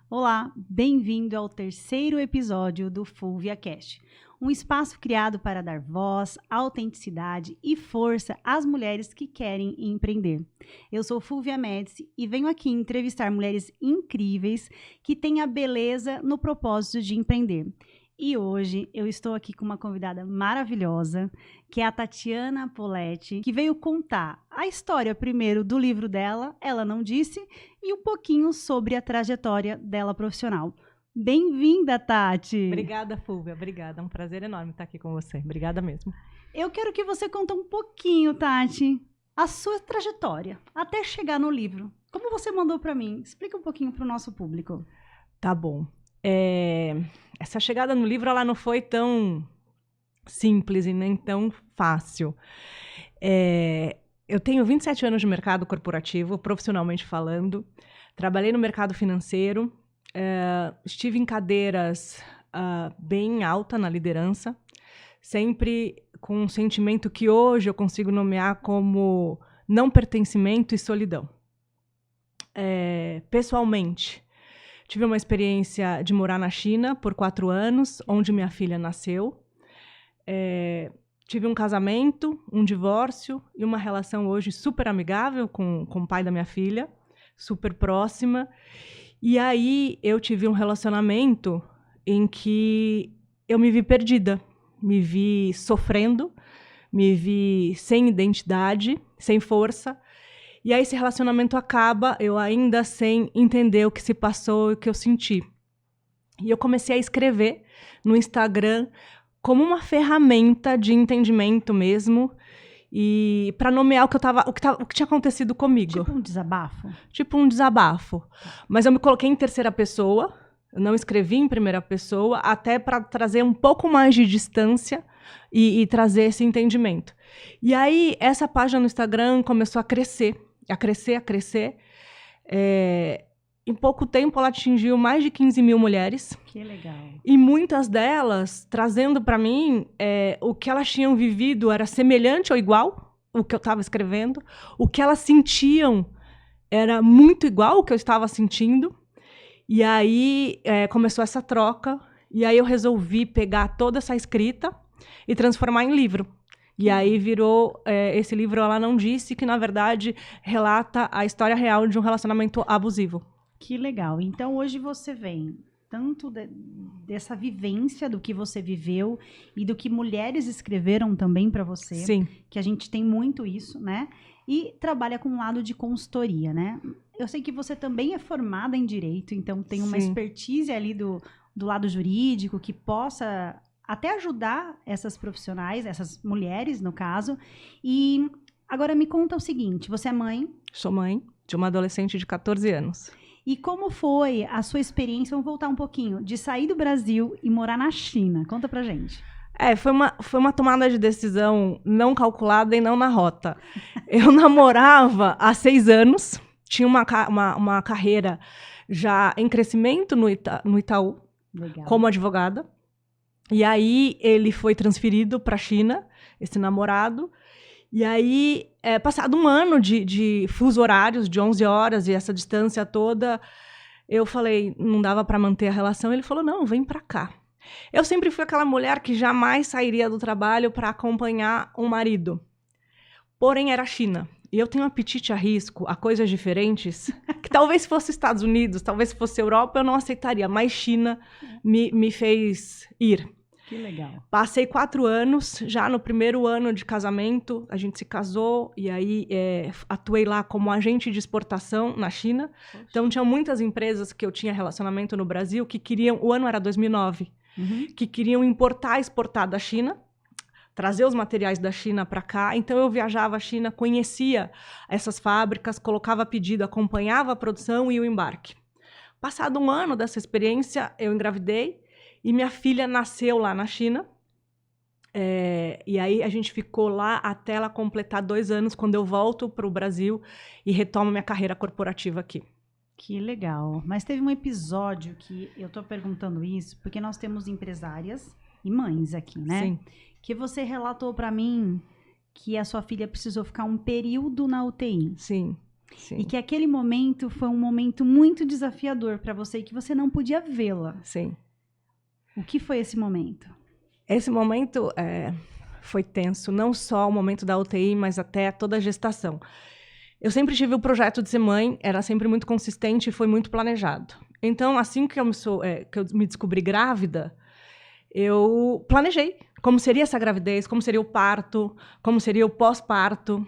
Olá, bem-vindo ao terceiro episódio do FulviaCast, um espaço criado para dar voz, autenticidade e força às mulheres que querem empreender. Eu sou Fulvia Médici e venho aqui entrevistar mulheres incríveis que têm a beleza no propósito de empreender. E hoje eu estou aqui com uma convidada maravilhosa, que é a Tatiana Poletti, que veio contar a história primeiro do livro dela, Ela Não Disse, e um pouquinho sobre a trajetória dela profissional. Bem-vinda, Tati! Obrigada, Fulvia. Obrigada. É um prazer enorme estar aqui com você. Obrigada mesmo. Eu quero que você conte um pouquinho, Tati, a sua trajetória, até chegar no livro. Como você mandou para mim? Explica um pouquinho para o nosso público. Tá bom. Essa chegada no livro, ela não foi tão simples e nem tão fácil. Eu tenho 27 anos de mercado corporativo, profissionalmente falando. Trabalhei no mercado financeiro. Estive em cadeiras bem alta na liderança, sempre com um sentimento que hoje eu consigo nomear como não pertencimento e solidão. Pessoalmente, tive uma experiência de morar na China por 4 anos, onde minha filha nasceu. Tive um casamento, um divórcio e uma relação hoje super amigável com o pai da minha filha, super próxima. E aí eu tive um relacionamento em que eu me vi perdida, me vi sofrendo, me vi sem identidade, sem força. E aí esse relacionamento acaba, eu ainda sem entender o que se passou e o que eu senti. E eu comecei a escrever no Instagram como uma ferramenta de entendimento mesmo, e para nomear o que tinha acontecido comigo. Tipo um desabafo? Tipo um desabafo. Mas eu me coloquei em terceira pessoa, eu não escrevi em primeira pessoa, até para trazer um pouco mais de distância e trazer esse entendimento. E aí, essa página no Instagram começou a crescer. Em pouco tempo, ela atingiu mais de 15 mil mulheres. Que legal. E muitas delas, trazendo para mim, o que elas tinham vivido era semelhante ou igual o que eu estava escrevendo. O que elas sentiam era muito igual o que eu estava sentindo. E aí começou essa troca. E aí eu resolvi pegar toda essa escrita e transformar em livro. E aí virou esse livro, Ela Não Disse, que na verdade relata a história real de um relacionamento abusivo. Que legal. Então hoje você vem tanto dessa vivência do que você viveu e do que mulheres escreveram também para você. Sim. Que a gente tem muito isso, né? E trabalha com um lado de consultoria, né? Eu sei que você também é formada em Direito, então tem uma expertise ali do lado jurídico que possa até ajudar essas profissionais, essas mulheres, no caso. E agora me conta o seguinte, você é mãe? Sou mãe De uma adolescente de 14 anos. E como foi a sua experiência, vamos voltar um pouquinho, de sair do Brasil e morar na China? Conta pra gente. Foi uma tomada de decisão não calculada e não na rota. Eu namorava há 6 anos, tinha uma carreira já em crescimento no Itaú, Legal. Como advogada. E aí ele foi transferido para a China, esse namorado. E aí, passado um ano de fuso horários, de 11 horas e essa distância toda, eu falei, não dava para manter a relação. Ele falou, não, vem para cá. Eu sempre fui aquela mulher que jamais sairia do trabalho para acompanhar um marido. Porém, era a China. E eu tenho um apetite a risco, a coisas diferentes, que talvez fosse Estados Unidos, talvez fosse Europa, eu não aceitaria. Mas China me fez ir. Que legal. Passei 4 anos, já no primeiro ano de casamento, a gente se casou, e aí atuei lá como agente de exportação na China. Poxa. Então, tinham muitas empresas que eu tinha relacionamento no Brasil que queriam, o ano era 2009, que queriam importar e exportar da China, trazer os materiais da China para cá. Então, eu viajava à China, conhecia essas fábricas, colocava pedido, acompanhava a produção e o embarque. Passado um ano dessa experiência, eu engravidei, e minha filha nasceu lá na China. E aí a gente ficou lá até ela completar 2 anos, quando eu volto para o Brasil e retomo minha carreira corporativa aqui. Que legal. Mas teve um episódio que eu tô perguntando isso, porque nós temos empresárias e mães aqui, né? Sim. Que você relatou para mim que a sua filha precisou ficar um período na UTI. Sim. Sim. E que aquele momento foi um momento muito desafiador para você e que você não podia vê-la. Sim. O que foi esse momento? Esse momento foi tenso, não só o momento da UTI, mas até toda a gestação. Eu sempre tive o projeto de ser mãe, era sempre muito consistente e foi muito planejado. Então, assim que eu me descobri grávida, eu planejei como seria essa gravidez, como seria o parto, como seria o pós-parto.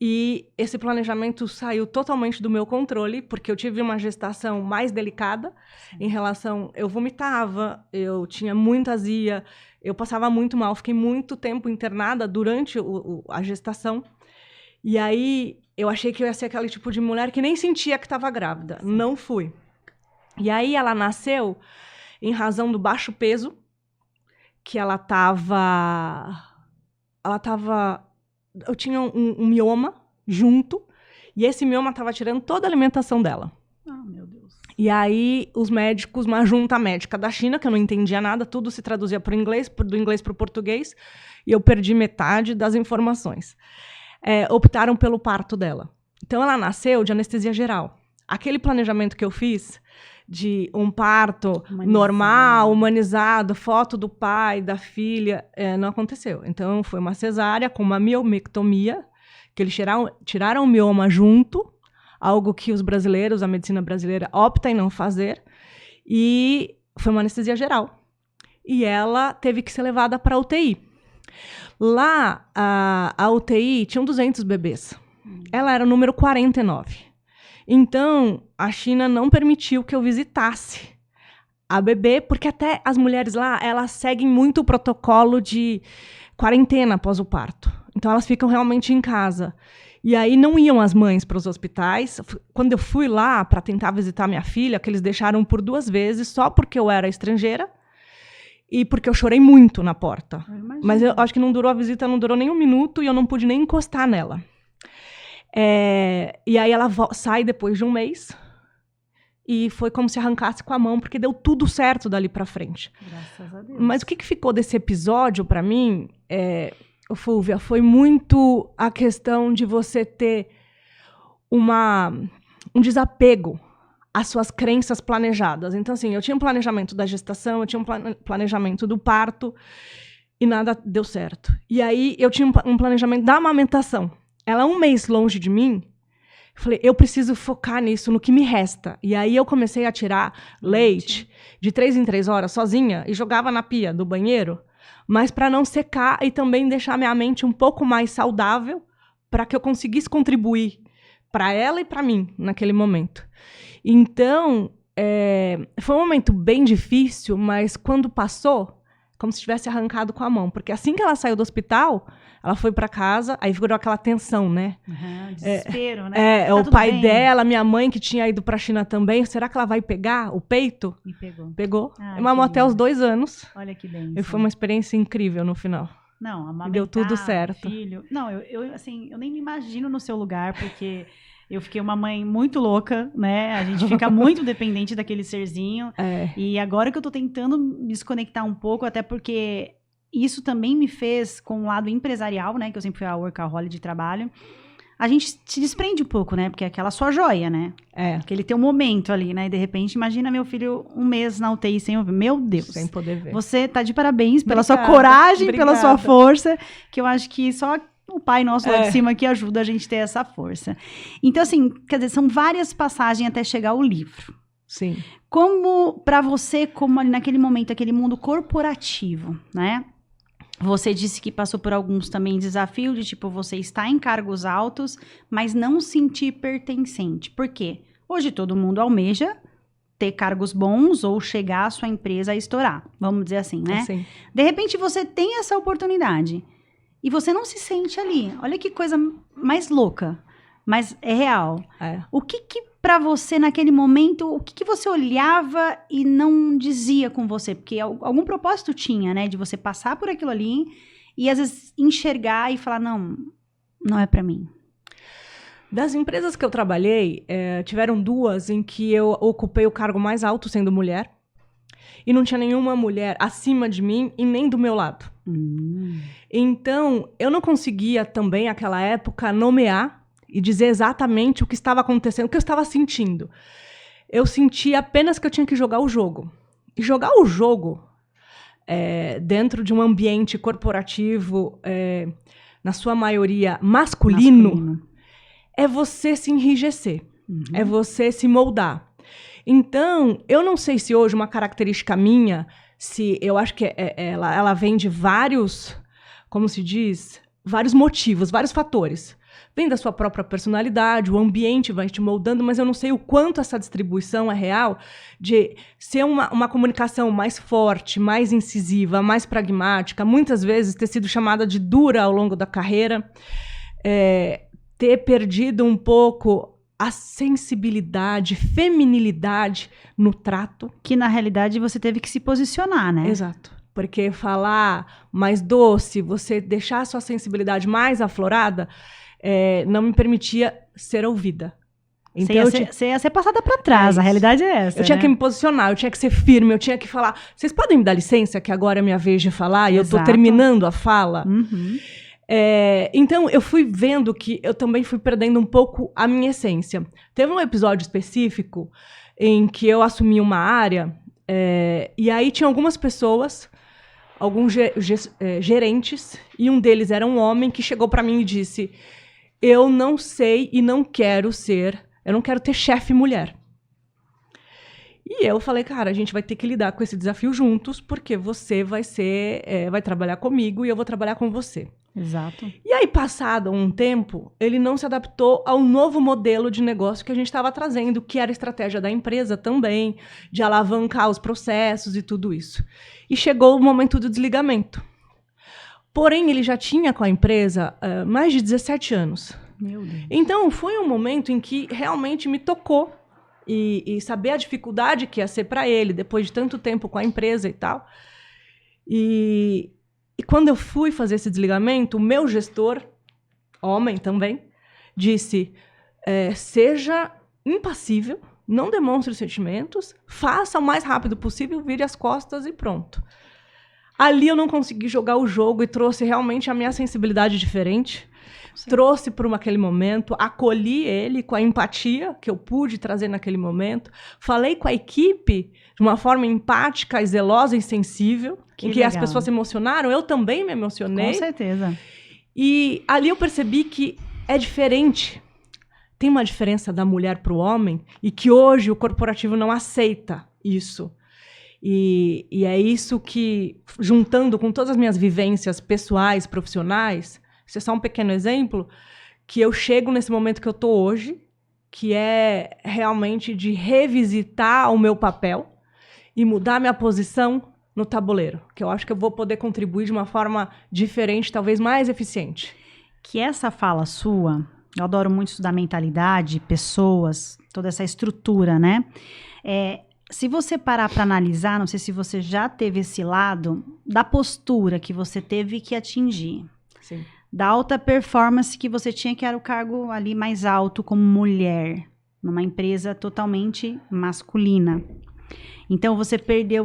E esse planejamento saiu totalmente do meu controle, porque eu tive uma gestação mais delicada. Em relação... Eu vomitava, eu tinha muita azia, eu passava muito mal, fiquei muito tempo internada durante a gestação. E aí, eu achei que eu ia ser aquele tipo de mulher que nem sentia que estava grávida. Sim. Não fui. E aí, ela nasceu em razão do baixo peso, que ela estava... Eu tinha um mioma junto, e esse mioma estava tirando toda a alimentação dela. Ah, meu Deus. E aí, os médicos, uma junta médica da China, que eu não entendia nada, tudo se traduzia para o inglês, do inglês para o português, e eu perdi metade das informações. Optaram pelo parto dela. Então, ela nasceu de anestesia geral. Aquele planejamento que eu fiz de um parto normal, humanizado, foto do pai, da filha, não aconteceu. Então, foi uma cesárea com uma miomectomia, que eles tiraram o mioma junto, algo que os brasileiros, a medicina brasileira, opta em não fazer, e foi uma anestesia geral. E ela teve que ser levada para a UTI. Lá, a UTI tinham 200 bebês. Ela era o número 49. Então, a China não permitiu que eu visitasse a bebê, porque até as mulheres lá, elas seguem muito o protocolo de quarentena após o parto. Então, elas ficam realmente em casa. E aí, não iam as mães para os hospitais. Quando eu fui lá para tentar visitar minha filha, que eles deixaram por 2 vezes, só porque eu era estrangeira e porque eu chorei muito na porta. Mas eu acho que a visita não durou nem 1 minuto e eu não pude nem encostar nela. E aí ela sai depois de 1 mês e foi como se arrancasse com a mão, porque deu tudo certo dali pra frente. Graças a Deus. Mas o que ficou desse episódio pra mim, Fúvia, foi muito a questão de você ter um desapego às suas crenças planejadas. Então, assim, eu tinha um planejamento da gestação, eu tinha um planejamento do parto e nada deu certo. E aí eu tinha um planejamento da amamentação. Ela 1 mês longe de mim, eu falei, eu preciso focar nisso, no que me resta. E aí eu comecei a tirar leite de 3 em 3 horas, sozinha, e jogava na pia do banheiro, mas para não secar e também deixar minha mente um pouco mais saudável, para que eu conseguisse contribuir para ela e para mim, naquele momento. Então, foi um momento bem difícil, mas quando passou, como se tivesse arrancado com a mão. Porque assim que ela saiu do hospital, ela foi para casa, aí virou aquela tensão, né? Desespero, né? Tá o pai dela, minha mãe, que tinha ido para a China também. Será que ela vai pegar o peito? E pegou. Pegou. Mamou até os 2 anos. Olha que bem. E foi uma experiência incrível no final. Não, amamentar, deu tudo certo. Filho. Não, eu nem me imagino no seu lugar, porque eu fiquei uma mãe muito louca, né? A gente fica muito dependente daquele serzinho. E agora que eu tô tentando me desconectar um pouco, até porque isso também me fez, com o lado empresarial, né? Que eu sempre fui a workaholic de trabalho. A gente se desprende um pouco, né? Porque é aquela sua joia, né? Aquele teu momento ali, né? E de repente, imagina meu filho 1 mês na UTI sem ouvir. Meu Deus. Sem poder ver. Você tá de parabéns pela sua coragem, Obrigada. pela sua força, que eu acho que só o pai nosso lá de cima que ajuda a gente a ter essa força. Então, assim, quer dizer, são várias passagens até chegar ao livro. Sim. Como, pra você, como ali naquele momento, aquele mundo corporativo, né? Você disse que passou por alguns também desafios de, tipo, você está em cargos altos, mas não sentir pertencente. Por quê? Hoje todo mundo almeja ter cargos bons ou chegar a sua empresa a estourar, vamos dizer assim, né? Sim. De repente você tem essa oportunidade e você não se sente ali. Olha que coisa mais louca, mas é real. O que pra você naquele momento, o que você olhava e não dizia com você? Porque algum propósito tinha, né? De você passar por aquilo ali e às vezes enxergar e falar, não é pra mim. Das empresas que eu trabalhei, tiveram 2 em que eu ocupei o cargo mais alto sendo mulher. E não tinha nenhuma mulher acima de mim e nem do meu lado. Então, eu não conseguia também, naquela época, nomear e dizer exatamente o que estava acontecendo, o que eu estava sentindo. Eu senti apenas que eu tinha que jogar o jogo. E jogar o jogo dentro de um ambiente corporativo, na sua maioria masculino, é você se enrijecer, é você se moldar. Então, eu não sei se hoje uma característica minha, se eu acho que ela vem de vários, como se diz, vários motivos, vários fatores. Vem da sua própria personalidade, o ambiente vai te moldando, mas eu não sei o quanto essa distribuição é real de ser uma comunicação mais forte, mais incisiva, mais pragmática, muitas vezes ter sido chamada de dura ao longo da carreira, ter perdido um pouco a sensibilidade, feminilidade no trato. Que, na realidade, você teve que se posicionar, né? Exato. Porque falar mais doce, você deixar a sua sensibilidade mais aflorada, não me permitia ser ouvida. Então, você ia ser passada para trás, a realidade é essa. Eu tinha que me posicionar, eu tinha que ser firme, eu tinha que falar. Vocês podem me dar licença, que agora é minha vez de falar, e eu estou terminando a fala? Então, eu fui vendo que eu também fui perdendo um pouco a minha essência. Teve um episódio específico em que eu assumi uma área, e aí tinha algumas pessoas, alguns gerentes, e um deles era um homem que chegou para mim e disse: eu não sei e não quero eu não quero ter chefe mulher. E eu falei, cara, a gente vai ter que lidar com esse desafio juntos, porque você vai trabalhar comigo e eu vou trabalhar com você. Exato. E aí, passado um tempo, ele não se adaptou ao novo modelo de negócio que a gente estava trazendo, que era a estratégia da empresa também, de alavancar os processos e tudo isso. E chegou o momento do desligamento. Porém, ele já tinha com a empresa mais de 17 anos. Meu Deus. Então, foi um momento em que realmente me tocou e saber a dificuldade que ia ser para ele, depois de tanto tempo com a empresa e tal. E quando eu fui fazer esse desligamento, o meu gestor, homem também, disse: seja impassível, não demonstre os sentimentos, faça o mais rápido possível, vire as costas e pronto. Ali eu não consegui jogar o jogo e trouxe realmente a minha sensibilidade diferente. Sim. Trouxe para aquele momento, acolhi ele com a empatia que eu pude trazer naquele momento. Falei com a equipe de uma forma empática, zelosa e sensível, em que as pessoas se emocionaram. Eu também me emocionei. Com certeza. E ali eu percebi que é diferente. Tem uma diferença da mulher para o homem e que hoje o corporativo não aceita isso. E é isso que, juntando com todas as minhas vivências pessoais, profissionais, isso é só um pequeno exemplo, que eu chego nesse momento que eu estou hoje, que é realmente de revisitar o meu papel e mudar minha posição no tabuleiro, que eu acho que eu vou poder contribuir de uma forma diferente, talvez mais eficiente. Que essa fala sua, eu adoro muito estudar mentalidade, pessoas, toda essa estrutura, né? Se você parar para analisar, não sei se você já teve esse lado da postura que você teve que atingir. Sim. Da alta performance que você tinha, que era o cargo ali mais alto como mulher, numa empresa totalmente masculina. Então você perdi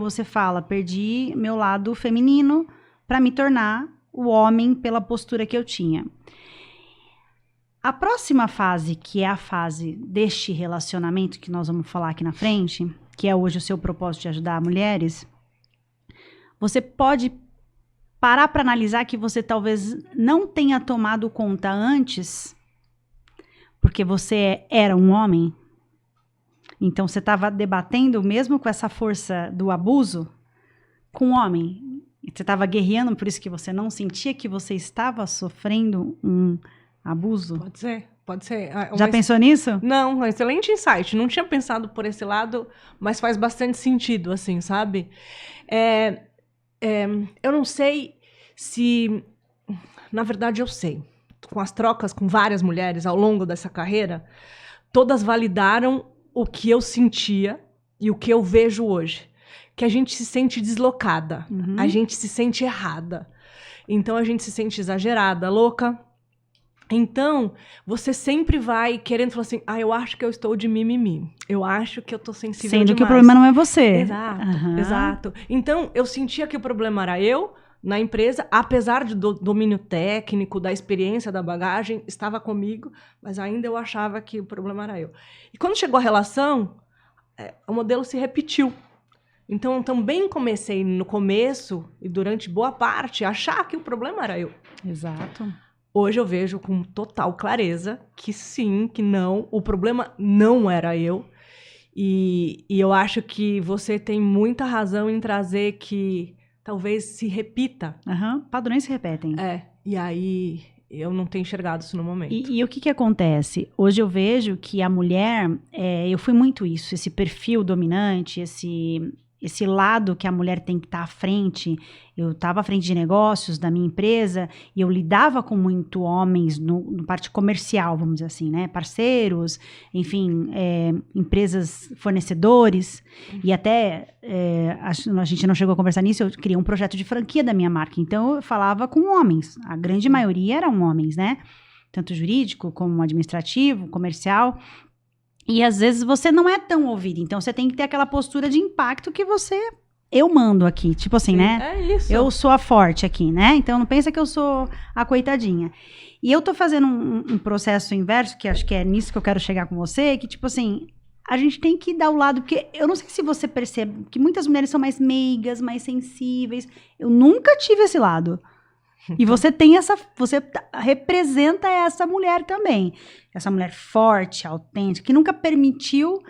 meu lado feminino para me tornar o homem pela postura que eu tinha. A próxima fase, que é a fase deste relacionamento que nós vamos falar aqui na frente, que é hoje o seu propósito de ajudar mulheres, você pode parar para analisar que você talvez não tenha tomado conta antes, porque você era um homem. Então, você estava debatendo, mesmo com essa força do abuso, com o homem. Você estava guerreando, por isso que você não sentia que você estava sofrendo um abuso? Pode ser. Já pensou nisso? Não, um excelente insight. Não tinha pensado por esse lado, mas faz bastante sentido, assim, sabe? Eu não sei se... Na verdade, eu sei. Com as trocas com várias mulheres ao longo dessa carreira, todas validaram o que eu sentia e o que eu vejo hoje. Que a gente se sente deslocada, a gente se sente errada. Então, a gente se sente exagerada, louca. Então, você sempre vai querendo falar assim, eu acho que eu estou de mimimi. Eu acho que eu estou sensível Sendo demais. que o problema não é você. Exato. Então, eu sentia que o problema era eu, na empresa, apesar do domínio técnico, da experiência, da bagagem, estava comigo, mas ainda eu achava que o problema era eu. E quando chegou a relação, o modelo se repetiu. Então, também comecei no começo e durante boa parte a achar que o problema era eu. Exato. Hoje eu vejo com total clareza que sim, que não, o problema não era eu. E eu acho que você tem muita razão em trazer que talvez se repita. Padrões se repetem. E aí eu não tenho enxergado isso no momento. E o que acontece? Hoje eu vejo que a mulher, eu fui muito isso, esse perfil dominante, esse lado que a mulher tem que estar à frente. Eu estava à frente de negócios da minha empresa e eu lidava com muito homens no parte comercial, vamos dizer assim, né? Parceiros, enfim, empresas, fornecedores. E até, a gente não chegou a conversar nisso, eu criei um projeto de franquia da minha marca. Então, eu falava com homens. A grande maioria eram homens, né? Tanto jurídico como administrativo, comercial. E às vezes você não é tão ouvido, então você tem que ter aquela postura de impacto que eu mando aqui, tipo assim, Sim, né? É isso. Eu sou a forte aqui, né? Então não pensa que eu sou a coitadinha. E eu tô fazendo um processo inverso, que acho que é nisso que eu quero chegar com você, que tipo assim, a gente tem que dar o lado, porque eu não sei se você percebe que muitas mulheres são mais meigas, mais sensíveis. Eu nunca tive esse lado. E você você representa essa mulher também. Essa mulher forte, autêntica, que nunca permitiu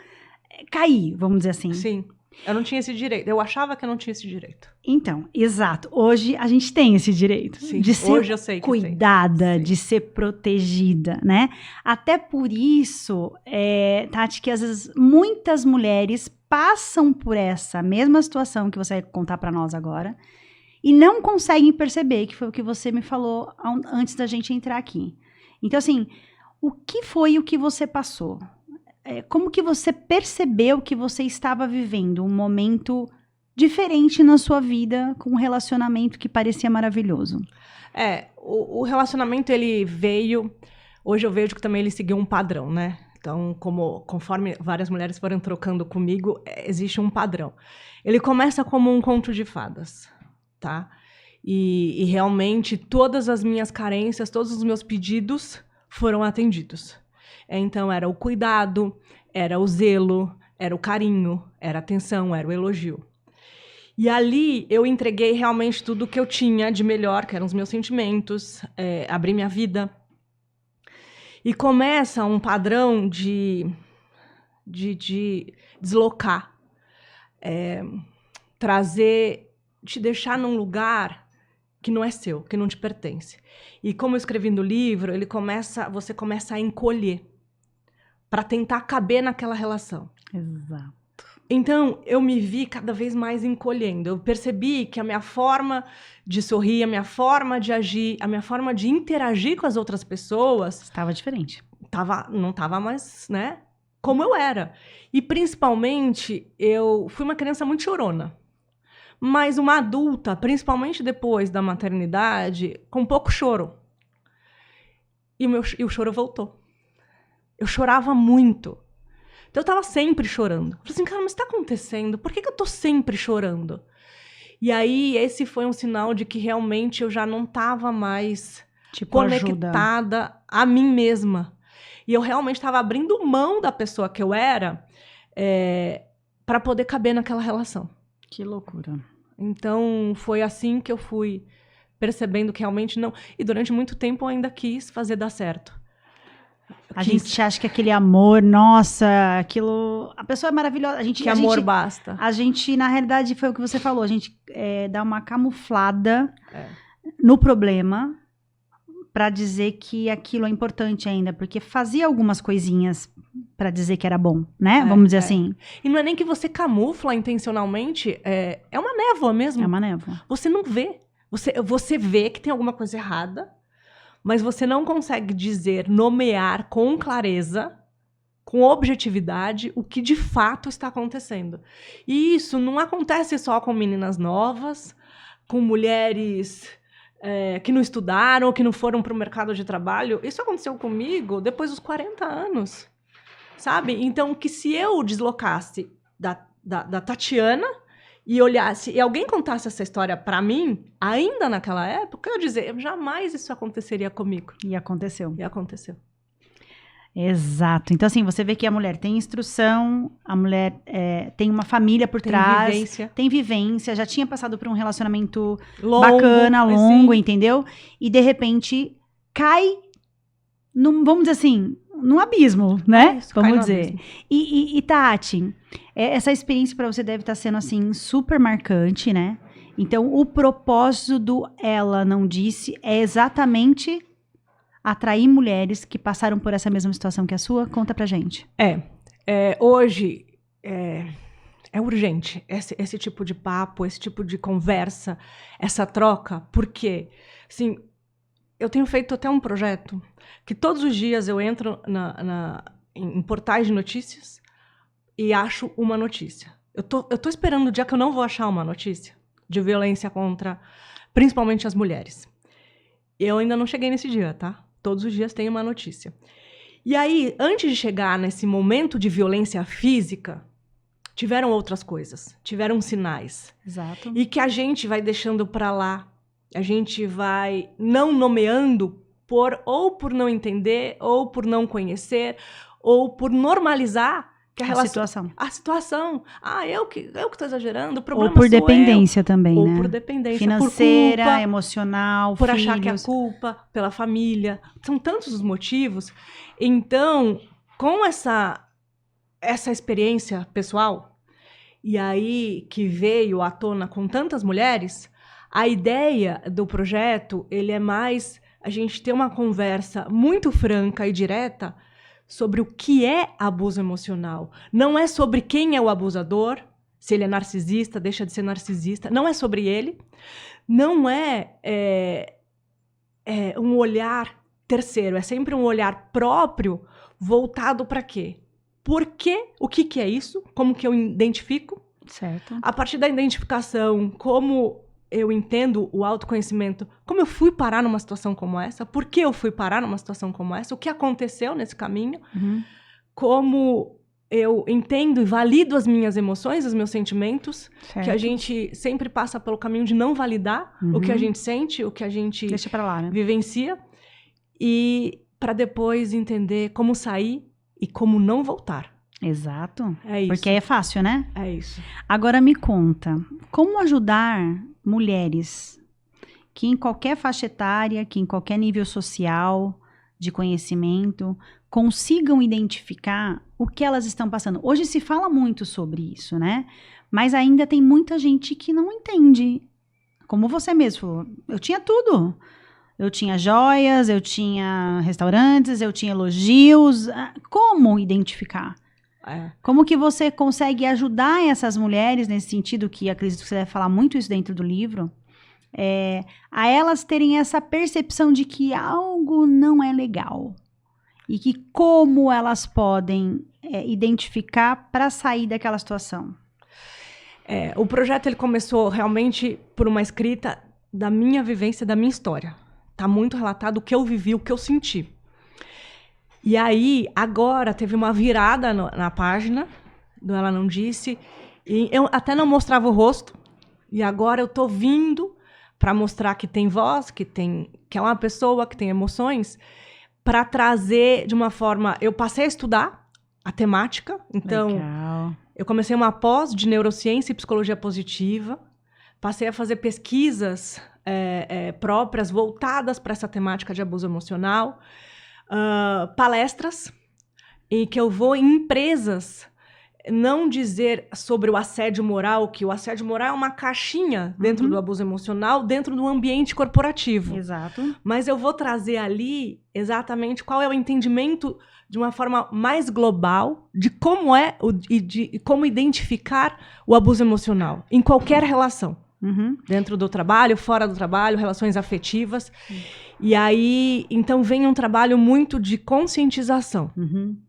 cair, vamos dizer assim. Sim, eu não tinha esse direito. Eu achava que eu não tinha esse direito. Então, exato. Hoje a gente tem esse direito. Sim, de ser hoje eu sei que cuidada, sim. de ser protegida, né? Até por isso, Tati, que às vezes muitas mulheres passam por essa mesma situação que você vai contar para nós agora, e não conseguem perceber, que foi o que você me falou antes da gente entrar aqui. Então, assim, o que foi o que você passou? Como que você percebeu que você estava vivendo um momento diferente na sua vida, com um relacionamento que parecia maravilhoso? O relacionamento, ele veio... Hoje eu vejo que também ele seguiu um padrão, né? Então, conforme várias mulheres foram trocando comigo, existe um padrão. Ele começa como um conto de fadas. Tá? E realmente todas as minhas carências, todos os meus pedidos foram atendidos. Então era o cuidado, era o zelo, era o carinho, era a atenção, era o elogio. E ali eu entreguei realmente tudo que eu tinha de melhor, que eram os meus sentimentos, abri minha vida. E começa um padrão de deslocar, te deixar num lugar que não é seu, que não te pertence. E como eu escrevi no livro, você começa a encolher para tentar caber naquela relação. Exato. Então, eu me vi cada vez mais encolhendo. Eu percebi que a minha forma de sorrir, a minha forma de agir, a minha forma de interagir com as outras pessoas... Estava diferente. Não estava mais, né, como eu era. E, principalmente, eu fui uma criança muito chorona. Mas uma adulta, principalmente depois da maternidade, com pouco choro. E o choro voltou. Eu chorava muito. Então eu estava sempre chorando. Eu falei assim, cara, mas está acontecendo? Por que eu estou sempre chorando? E aí esse foi um sinal de que realmente eu já não estava mais conectada a mim mesma. E eu realmente estava abrindo mão da pessoa que eu era para poder caber naquela relação. Que loucura. Então, foi assim que eu fui percebendo que realmente não... E durante muito tempo eu ainda quis fazer dar certo. A gente acha que aquele amor, nossa, aquilo... A pessoa é maravilhosa. Amor basta. A gente, na realidade, foi o que você falou. A gente dá uma camuflada no problema para dizer que aquilo é importante ainda. Porque fazia algumas coisinhas para dizer que era bom, né? Vamos dizer assim. E não é nem que você camufla intencionalmente, é uma névoa mesmo. É uma névoa. Você não vê. Você vê que tem alguma coisa errada, mas você não consegue dizer, nomear com clareza, com objetividade, o que de fato está acontecendo. E isso não acontece só com meninas novas, com mulheres que não estudaram, que não foram para o mercado de trabalho. Isso aconteceu comigo depois dos 40 anos. Sabe? Então, que se eu deslocasse da Tatiana e olhasse, e alguém contasse essa história pra mim, ainda naquela época, eu ia dizer, jamais isso aconteceria comigo. E aconteceu. E aconteceu. Exato. Então, assim, você vê que a mulher tem instrução, a mulher tem uma família por trás, tem vivência, já tinha passado por um relacionamento bacana, longo, entendeu? E, de repente, cai, vamos dizer assim, num abismo, né? Isso, vamos dizer. E Tati, essa experiência para você deve estar sendo, assim, super marcante, né? Então, o propósito do Ela Não Disse é exatamente atrair mulheres que passaram por essa mesma situação que a sua? Conta pra gente. Hoje é urgente esse tipo de papo, esse tipo de conversa, essa troca, porque, assim, eu tenho feito até um projeto que todos os dias eu entro em portais de notícias e acho uma notícia. Eu tô esperando o dia que eu não vou achar uma notícia de violência contra, principalmente as mulheres. Eu ainda não cheguei nesse dia, tá? Todos os dias tem uma notícia. E aí, antes de chegar nesse momento de violência física, tiveram outras coisas, tiveram sinais. Exato. E que a gente vai deixando para lá, a gente vai não nomeando ou por não entender, ou por não conhecer, ou por normalizar que a situação. Eu que tô exagerando, o problema ou por sou dependência eu. também, ou né? Por dependência, financeira, por culpa, emocional, por filhos. achar que é culpa pela família. São tantos os motivos. Então, com essa experiência pessoal, e aí que veio à tona com tantas mulheres, a ideia do projeto, ele é mais a gente ter uma conversa muito franca e direta sobre o que é abuso emocional. Não é sobre quem é o abusador, se ele é narcisista, deixa de ser narcisista. Não é sobre ele. Não é um olhar terceiro. É sempre um olhar próprio voltado para quê? Por quê? O que é isso? Como que eu identifico? Certo. A partir da identificação, como eu entendo o autoconhecimento, como eu fui parar numa situação como essa, por que eu fui parar numa situação como essa, o que aconteceu nesse caminho, como eu entendo e valido as minhas emoções, os meus sentimentos, certo. Que a gente sempre passa pelo caminho de não validar o que a gente sente, o que a gente deixa pra lá, né? Vivencia, e para depois entender como sair e como não voltar. Exato. É isso. Porque é fácil, né? É isso. Agora me conta, como ajudar mulheres que em qualquer faixa etária, que em qualquer nível social, de conhecimento, consigam identificar o que elas estão passando. Hoje se fala muito sobre isso, né? Mas ainda tem muita gente que não entende. Como você mesmo falou, eu tinha tudo. Eu tinha joias, eu tinha restaurantes, eu tinha elogios. Como identificar? Como que você consegue ajudar essas mulheres nesse sentido, que acredito que você deve falar muito isso dentro do livro, a elas terem essa percepção de que algo não é legal e que como elas podem identificar para sair daquela situação? O projeto ele começou realmente por uma escrita da minha vivência, da minha história. Tá muito relatado o que eu vivi, o que eu senti. E aí, agora, teve uma virada na página do Ela Não Disse, e eu até não mostrava o rosto, e agora eu tô vindo para mostrar que tem voz, que é uma pessoa, que tem emoções, para trazer de uma forma... Eu passei a estudar a temática, então Legal. Eu comecei uma pós de neurociência e psicologia positiva, passei a fazer pesquisas próprias, voltadas para essa temática de abuso emocional, palestras em que eu vou em empresas não dizer sobre o assédio moral, que o assédio moral é uma caixinha dentro do abuso emocional, dentro do ambiente corporativo. Exato. Mas eu vou trazer ali exatamente qual é o entendimento de uma forma mais global de como de como identificar o abuso emocional em qualquer relação. Dentro do trabalho, fora do trabalho, relações afetivas. E aí, então, vem um trabalho muito de conscientização,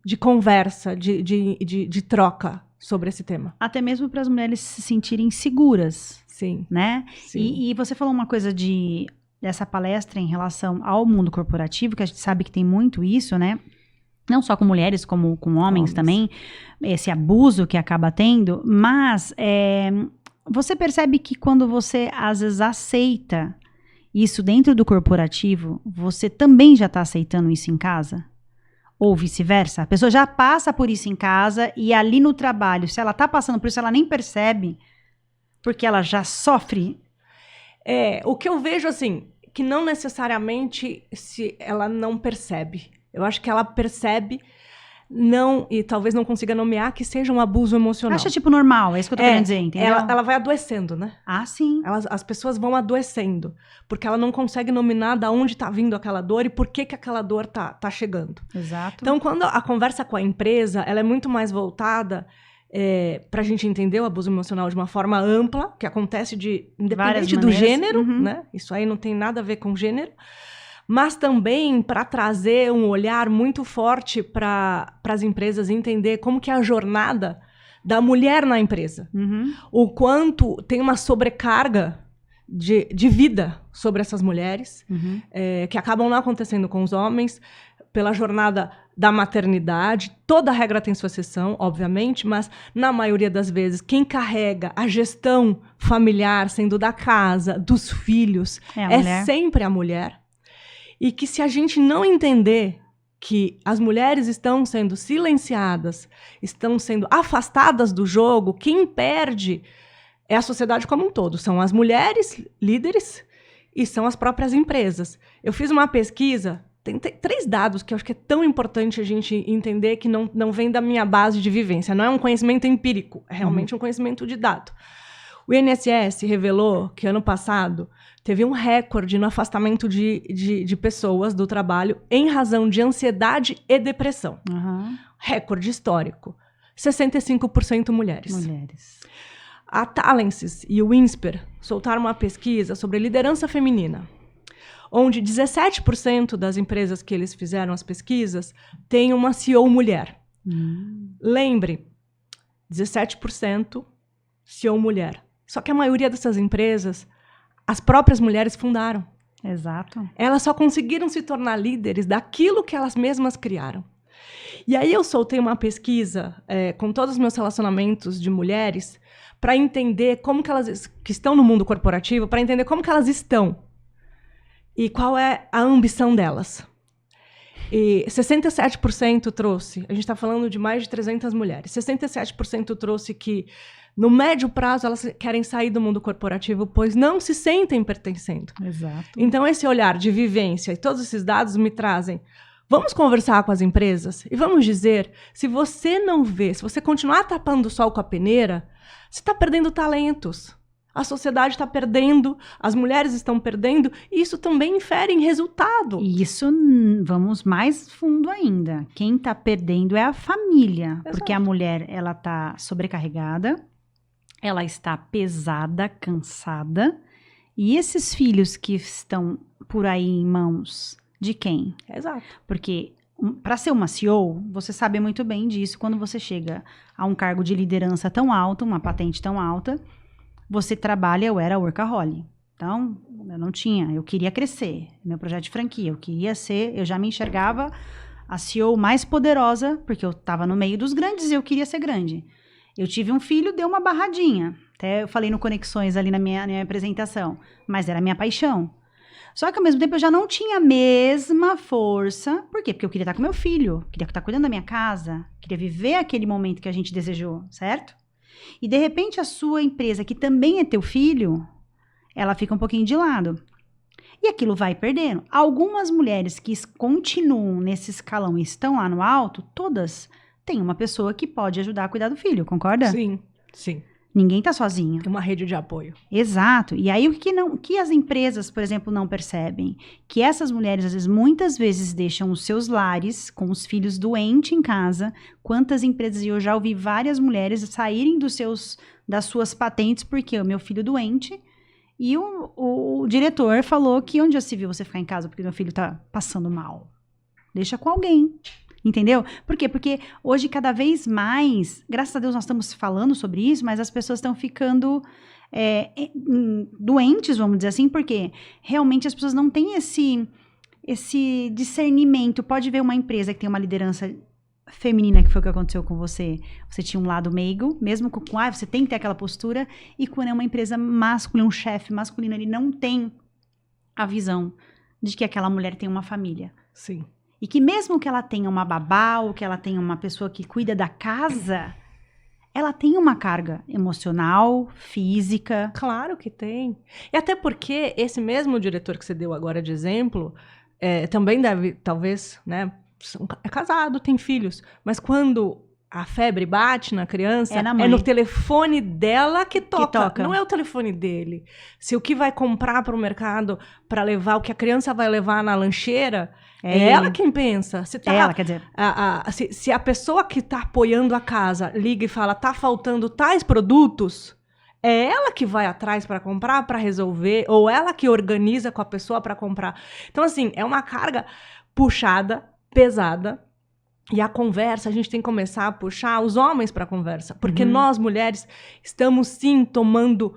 de conversa, de troca sobre esse tema. Até mesmo para as mulheres se sentirem seguras. Sim. Né? Sim. E você falou uma coisa dessa palestra em relação ao mundo corporativo, que a gente sabe que tem muito isso, né? Não só com mulheres, como com homens também, esse abuso que acaba tendo, mas você percebe que quando você, às vezes, aceita isso dentro do corporativo, você também já está aceitando isso em casa? Ou vice-versa? A pessoa já passa por isso em casa e ali no trabalho, se ela está passando por isso, ela nem percebe, porque ela já sofre. O que eu vejo, assim, que não necessariamente se ela não percebe. Eu acho que ela percebe, e talvez não consiga nomear, que seja um abuso emocional. Acha tipo normal, é isso que eu tô querendo dizer, entendeu? Ela vai adoecendo, né? Ah, sim. As pessoas vão adoecendo, porque ela não consegue nominar de onde está vindo aquela dor e por que aquela dor tá chegando. Exato. Então, quando a conversa com a empresa, ela é muito mais voltada para a gente entender o abuso emocional de uma forma ampla, que acontece independente do gênero, né? Isso aí não tem nada a ver com gênero, mas também para trazer um olhar muito forte para as empresas entender como que é a jornada da mulher na empresa. O quanto tem uma sobrecarga de vida sobre essas mulheres, que acabam não acontecendo com os homens, pela jornada da maternidade. Toda regra tem sua exceção, obviamente, mas na maioria das vezes quem carrega a gestão familiar, sendo da casa, dos filhos, é sempre a mulher. E que se a gente não entender que as mulheres estão sendo silenciadas, estão sendo afastadas do jogo, quem perde é a sociedade como um todo. São as mulheres líderes e são as próprias empresas. Eu fiz uma pesquisa, tem 3 dados que eu acho que é tão importante a gente entender, que não vem da minha base de vivência. Não é um conhecimento empírico, é realmente um conhecimento de dado. O INSS revelou que ano passado teve um recorde no afastamento de pessoas do trabalho em razão de ansiedade e depressão. Recorde histórico. 65% mulheres. A Talences e o INSPER soltaram uma pesquisa sobre liderança feminina, onde 17% das empresas que eles fizeram as pesquisas têm uma CEO mulher. Lembre, 17% CEO mulher. Só que a maioria dessas empresas, as próprias mulheres fundaram. Exato. Elas só conseguiram se tornar líderes daquilo que elas mesmas criaram. E aí eu soltei uma pesquisa com todos os meus relacionamentos de mulheres para entender como que elas que estão no mundo corporativo, para entender como que elas estão e qual é a ambição delas. E 67% trouxe, a gente está falando de mais de 300 mulheres, 67% trouxe que no médio prazo elas querem sair do mundo corporativo, pois não se sentem pertencendo. Exato. Então esse olhar de vivência e todos esses dados me trazem, vamos conversar com as empresas e vamos dizer, se você não vê, se você continuar tapando o sol com a peneira, você está perdendo talentos. A sociedade está perdendo, as mulheres estão perdendo, e isso também infere em resultado. E isso, vamos mais fundo ainda. Quem está perdendo é a família. Exato. Porque a mulher, ela está sobrecarregada, ela está pesada, cansada, e esses filhos que estão por aí em mãos de quem? Exato. Porque para ser uma CEO, você sabe muito bem disso, quando você chega a um cargo de liderança tão alto, uma patente tão alta, você trabalha, eu era workaholic. Então, eu queria crescer, meu projeto de franquia, eu já me enxergava a CEO mais poderosa, porque eu estava no meio dos grandes e eu queria ser grande. Eu tive um filho, deu uma barradinha, até eu falei no Conexões ali na minha apresentação, mas era a minha paixão. Só que ao mesmo tempo eu já não tinha a mesma força, por quê? Porque eu queria estar com meu filho, queria estar cuidando da minha casa, queria viver aquele momento que a gente desejou, certo? E, de repente, a sua empresa, que também é teu filho, ela fica um pouquinho de lado. E aquilo vai perdendo. Algumas mulheres que continuam nesse escalão e estão lá no alto, todas têm uma pessoa que pode ajudar a cuidar do filho, concorda? Sim, sim. Ninguém tá sozinho. Tem uma rede de apoio. Exato. E aí, o que as empresas, por exemplo, não percebem? Que essas mulheres, às vezes, muitas vezes deixam os seus lares com os filhos doentes em casa. Quantas empresas, e eu já ouvi várias mulheres saírem das suas patentes porque o meu filho doente, e o diretor falou que onde já se viu você ficar em casa porque meu filho tá passando mal? Deixa com alguém. Entendeu? Por quê? Porque hoje, cada vez mais, graças a Deus nós estamos falando sobre isso, mas as pessoas estão ficando doentes, vamos dizer assim, porque realmente as pessoas não têm esse discernimento. Pode ver uma empresa que tem uma liderança feminina, que foi o que aconteceu com você. Você tinha um lado meigo, mesmo com você tem que ter aquela postura, e quando é uma empresa masculina, um chefe masculino, ele não tem a visão de que aquela mulher tem uma família. Sim. E que mesmo que ela tenha uma babá, ou que ela tenha uma pessoa que cuida da casa, ela tem uma carga emocional, física. Claro que tem. E até porque esse mesmo diretor que você deu agora de exemplo, também deve, talvez, né, é casado, tem filhos, mas quando a febre bate na criança, é no telefone dela que toca. Não é o telefone dele. Se o que vai comprar para o mercado para levar, o que a criança vai levar na lancheira, é ela quem pensa. Ela, quer dizer. Se a pessoa que está apoiando a casa liga e fala, tá faltando tais produtos, é ela que vai atrás para comprar, para resolver, ou ela que organiza com a pessoa para comprar. Então, assim, é uma carga puxada, pesada, e a conversa, a gente tem que começar a puxar os homens para a conversa, porque nós, mulheres, estamos sim tomando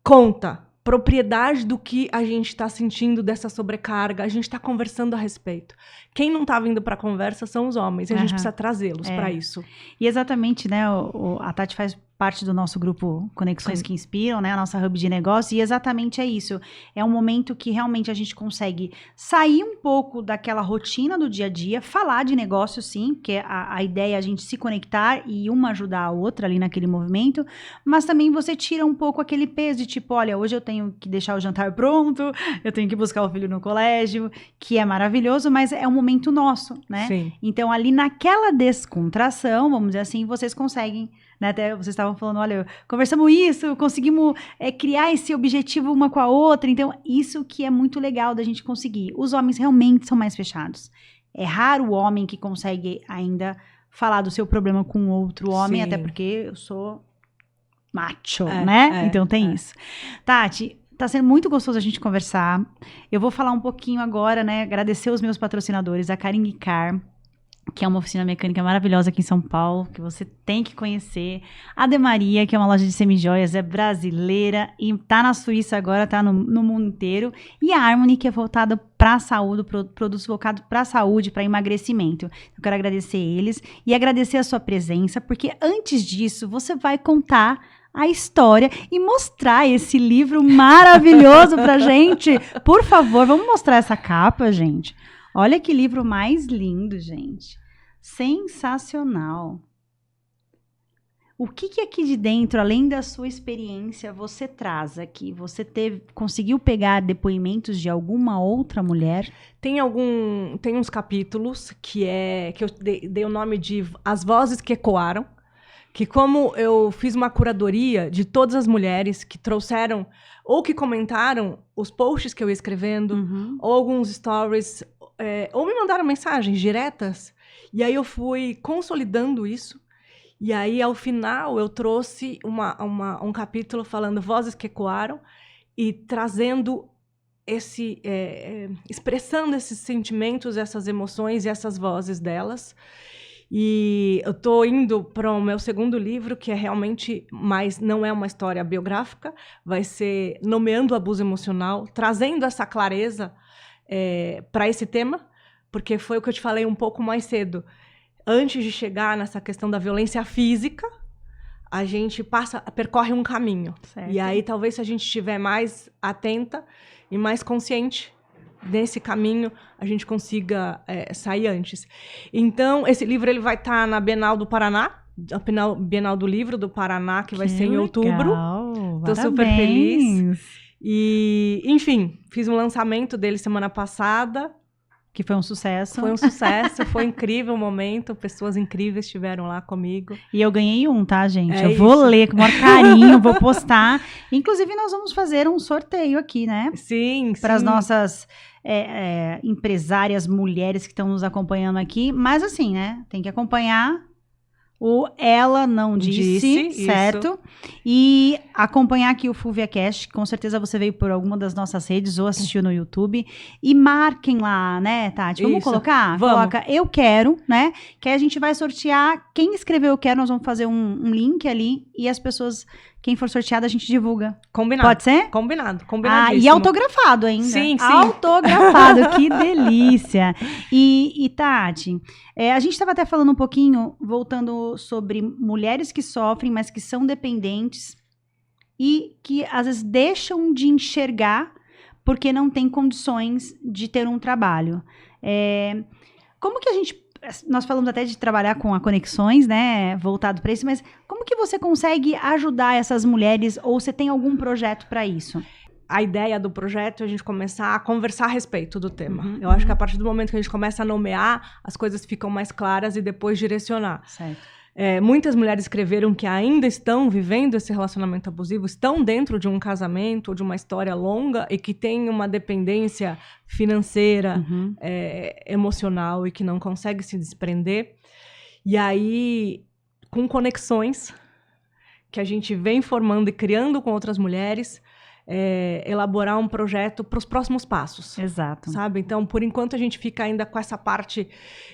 conta, propriedade do que a gente está sentindo dessa sobrecarga, a gente está conversando a respeito. Quem não está vindo para a conversa são os homens, e a gente precisa trazê-los para isso. E exatamente, né, a Tati faz parte do nosso grupo Conexões que Inspiram, né, a nossa hub de negócio, e exatamente é isso. É um momento que realmente a gente consegue sair um pouco daquela rotina do dia a dia, falar de negócio sim, porque a ideia é a gente se conectar e uma ajudar a outra ali naquele movimento, mas também você tira um pouco aquele peso de tipo, olha, hoje eu tenho que deixar o jantar pronto, eu tenho que buscar o filho no colégio, que é maravilhoso, mas é um momento nosso, né? Sim. Então ali naquela descontração, vamos dizer assim, vocês conseguem, né, até vocês estavam falando, olha, conversamos isso, conseguimos criar esse objetivo uma com a outra, então isso que é muito legal da gente conseguir. Os homens realmente são mais fechados. É raro o homem que consegue ainda falar do seu problema com outro homem, até porque eu sou macho, né? Então tem isso. Tati, tá sendo muito gostoso a gente conversar. Eu vou falar um pouquinho agora, né, agradecer os meus patrocinadores, a Caring Car, que é uma oficina mecânica maravilhosa aqui em São Paulo, que você tem que conhecer. A De Maria, que é uma loja de semijoias, é brasileira e tá na Suíça agora, tá no mundo inteiro. E a Harmony, que é voltada para a saúde, produtos voltados para a saúde, para emagrecimento. Eu quero agradecer eles e agradecer a sua presença, porque antes disso, você vai contar a história e mostrar esse livro maravilhoso pra gente. Por favor, vamos mostrar essa capa, gente. Olha que livro mais lindo, gente. Sensacional. O que aqui de dentro, além da sua experiência, você traz aqui? Você conseguiu pegar depoimentos de alguma outra mulher? Tem uns capítulos que eu dei o nome de As Vozes que Ecoaram, que como eu fiz uma curadoria de todas as mulheres que trouxeram ou que comentaram os posts que eu ia escrevendo, ou alguns stories, ou me mandaram mensagens diretas, e aí eu fui consolidando isso, e aí ao final eu trouxe um capítulo falando Vozes que Ecoaram, e trazendo expressando esses sentimentos, essas emoções e essas vozes delas. E eu tô indo para o meu segundo livro, que é realmente, mas não é uma história biográfica, vai ser Nomeando o Abuso Emocional, trazendo essa clareza para esse tema, porque foi o que eu te falei um pouco mais cedo. Antes de chegar nessa questão da violência física, a gente percorre um caminho. Certo. E aí, talvez, se a gente estiver mais atenta e mais consciente nesse caminho, a gente consiga sair antes. Então, esse livro ele vai estar na Bienal do Paraná, a Bienal do Livro do Paraná, que vai ser em outubro. Estou super feliz. E, enfim, fiz um lançamento dele semana passada. Que foi um sucesso. Foi um sucesso, foi incrível o momento, pessoas incríveis estiveram lá comigo. E eu ganhei um, tá, gente? Eu vou ler com o maior carinho, vou postar. Inclusive, nós vamos fazer um sorteio aqui, né? Sim, para as nossas empresárias mulheres que estão nos acompanhando aqui. Mas assim, né? Tem que acompanhar o Ela Não Disse, certo? Isso. E acompanhar aqui o FulviaCast, com certeza você veio por alguma das nossas redes ou assistiu no YouTube. E marquem lá, né, Tati? Vamos colocar? Vamos. Coloca Eu Quero, né? Que aí a gente vai sortear. Quem escreveu Eu Quero, nós vamos fazer um link ali. E as pessoas Quem for sorteado, a gente divulga. Combinado. Pode ser? Combinado, combinadíssimo. E autografado ainda. Sim, sim. Autografado, que delícia. E Tati, a gente estava até falando um pouquinho, voltando sobre mulheres que sofrem, mas que são dependentes e que às vezes deixam de enxergar porque não tem condições de ter um trabalho. Como que a gente... Nós falamos até de trabalhar com a Conexões, né, voltado para isso, mas como que você consegue ajudar essas mulheres, ou você tem algum projeto para isso? A ideia do projeto é a gente começar a conversar a respeito do tema. Eu acho que a partir do momento que a gente começa a nomear, as coisas ficam mais claras e depois direcionar. Certo. Muitas mulheres escreveram que ainda estão vivendo esse relacionamento abusivo, estão dentro de um casamento ou de uma história longa e que têm uma dependência financeira, emocional e que não consegue se desprender. E aí, com conexões que a gente vem formando e criando com outras mulheres, elaborar um projeto para os próximos passos. Exato. Sabe? Então, por enquanto, a gente fica ainda com essa parte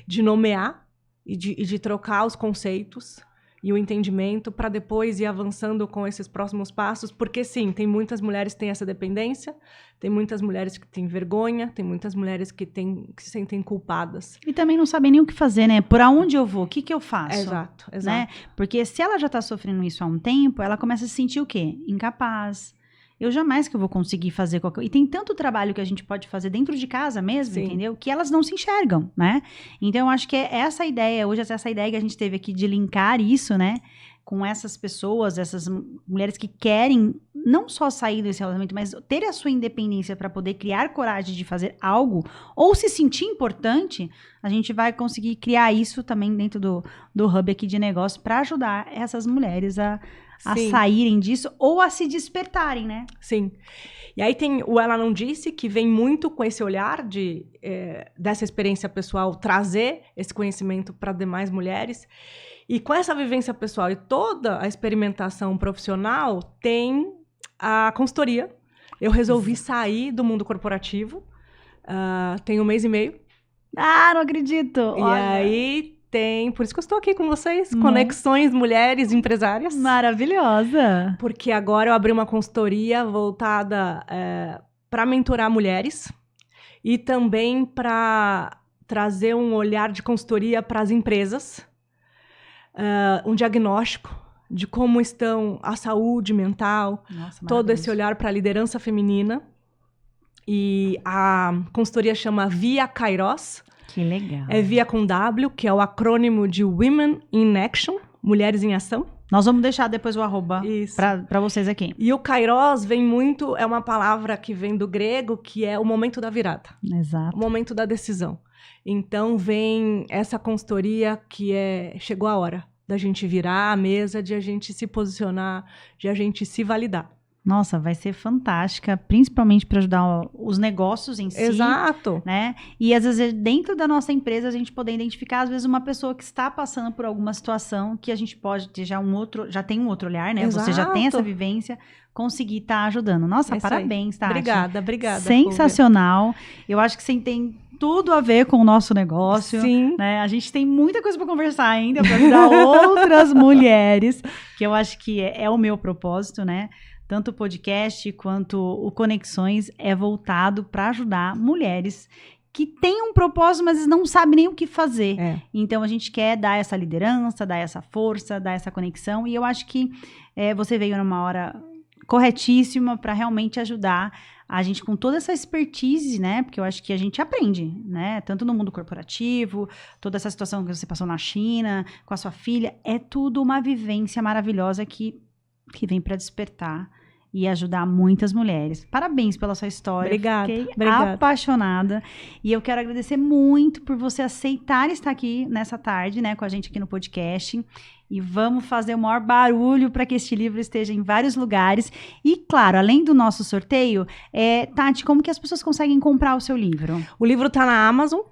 de nomear e de trocar os conceitos e o entendimento para depois ir avançando com esses próximos passos, porque sim, tem muitas mulheres que têm essa dependência, tem muitas mulheres que têm vergonha, tem muitas mulheres que se sentem culpadas. E também não sabem nem o que fazer, né? Por onde eu vou? O que eu faço? Exato. Né? Porque se ela já está sofrendo isso há um tempo, ela começa a se sentir o quê? Incapaz. Eu jamais que eu vou conseguir fazer qualquer... E tem tanto trabalho que a gente pode fazer dentro de casa mesmo, Sim. entendeu? Que elas não se enxergam, né? Então, eu acho que é essa ideia, hoje, essa ideia que a gente teve aqui de linkar isso, né? Com essas pessoas, essas mulheres que querem não só sair desse relacionamento, mas ter a sua independência para poder criar coragem de fazer algo, ou se sentir importante, a gente vai conseguir criar isso também dentro do hub aqui de negócio para ajudar essas mulheres a saírem disso ou a se despertarem, né? Sim. E aí tem o Ela Não Disse, que vem muito com esse olhar dessa experiência pessoal, trazer esse conhecimento para demais mulheres. E com essa vivência pessoal e toda a experimentação profissional, tem a consultoria. Eu resolvi sair do mundo corporativo, tem 1 mês e meio. Ah, não acredito! E Olha. aí... por isso que eu estou aqui com vocês, Conexões Mulheres Empresárias. Maravilhosa! Porque agora eu abri uma consultoria voltada para mentorar mulheres e também para trazer um olhar de consultoria para as empresas, um diagnóstico de como estão a saúde mental, todo esse olhar para a liderança feminina. E a consultoria chama Via Kairos. Que legal. É Via com W, que é o acrônimo de Women in Action, Mulheres em Ação. Nós vamos deixar depois o arroba para vocês aqui. E o Kairos vem muito, é uma palavra que vem do grego, que é o momento da virada. Exato. O momento da decisão. Então vem essa consultoria que chegou a hora da gente virar a mesa, de a gente se posicionar, de a gente se validar. Nossa, vai ser fantástica, principalmente para ajudar os negócios em si. Exato. Né? E às vezes dentro da nossa empresa a gente poder identificar às vezes uma pessoa que está passando por alguma situação que a gente pode ter já tem um outro olhar, né? Exato. Você já tem essa vivência, conseguir estar ajudando. Nossa, parabéns, Tati. Obrigada. Sensacional. Fúvia. Eu acho que você tem tudo a ver com o nosso negócio. Sim. Né? A gente tem muita coisa para conversar ainda, para ajudar outras mulheres, que eu acho que é o meu propósito, né? Tanto o podcast quanto o Conexões é voltado para ajudar mulheres que têm um propósito, mas não sabem nem o que fazer. Então, a gente quer dar essa liderança, dar essa força, dar essa conexão. E eu acho que você veio numa hora corretíssima para realmente ajudar a gente com toda essa expertise, né? Porque eu acho que a gente aprende, né? Tanto no mundo corporativo, toda essa situação que você passou na China, com a sua filha. É tudo uma vivência maravilhosa que vem para despertar e ajudar muitas mulheres. Parabéns pela sua história. Obrigada. Apaixonada. E eu quero agradecer muito por você aceitar estar aqui nessa tarde, né, com a gente aqui no podcast. E vamos fazer o maior barulho para que este livro esteja em vários lugares. E, claro, além do nosso sorteio, Tati, como que as pessoas conseguem comprar o seu livro? O livro está na Amazon.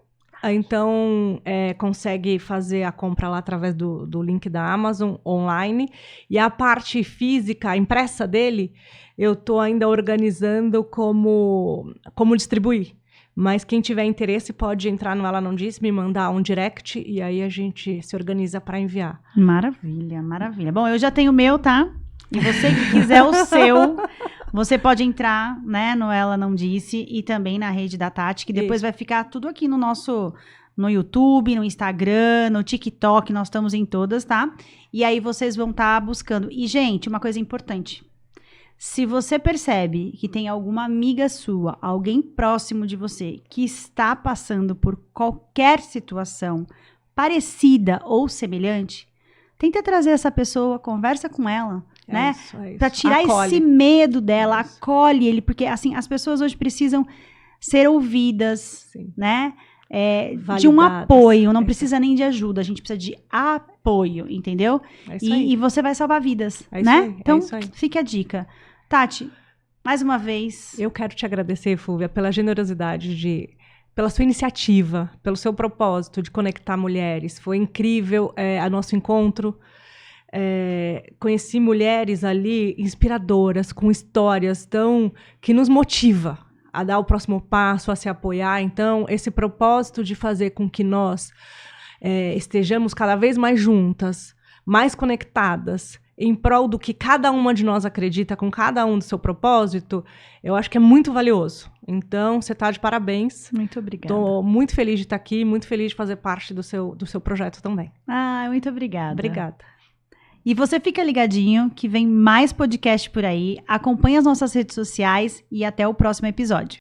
Então, consegue fazer a compra lá através do link da Amazon online. E a parte física, impressa dele, eu estou ainda organizando como distribuir. Mas quem tiver interesse pode entrar no Ela Não Disse, me mandar um direct e aí a gente se organiza para enviar. Maravilha, maravilha. Bom, eu já tenho o meu, tá? E você que quiser o seu, você pode entrar, né, no Ela Não Disse e também na rede da Tati, que depois vai ficar tudo aqui no YouTube, no Instagram, no TikTok, nós estamos em todas, tá? E aí vocês vão estar buscando. E, gente, uma coisa importante. Se você percebe que tem alguma amiga sua, alguém próximo de você, que está passando por qualquer situação parecida ou semelhante, tenta trazer essa pessoa, conversa com ela, né? Isso. Pra tirar Acolhe. esse medo dela, acolhe ele, porque assim, as pessoas hoje precisam ser ouvidas, Sim. né? De um Validadas. apoio, não É precisa nem de ajuda, a gente precisa de apoio, entendeu? É isso aí. E você vai salvar vidas, É isso né? aí, é Então, isso aí. fique a dica. Tati, mais uma vez. Eu quero te agradecer, Fúvia, pela generosidade pela sua iniciativa, pelo seu propósito de conectar mulheres. Foi incrível a nosso encontro. Conheci mulheres ali inspiradoras, com histórias que nos motiva a dar o próximo passo, a se apoiar. Então, esse propósito de fazer com que nós estejamos cada vez mais juntas, mais conectadas, em prol do que cada uma de nós acredita, com cada um do seu propósito, eu acho que é muito valioso. Então, você está de parabéns. Muito obrigada. Estou muito feliz de estar aqui, muito feliz de fazer parte do seu projeto também. Muito obrigada. Obrigada. E você fica ligadinho que vem mais podcast por aí. Acompanhe as nossas redes sociais e até o próximo episódio.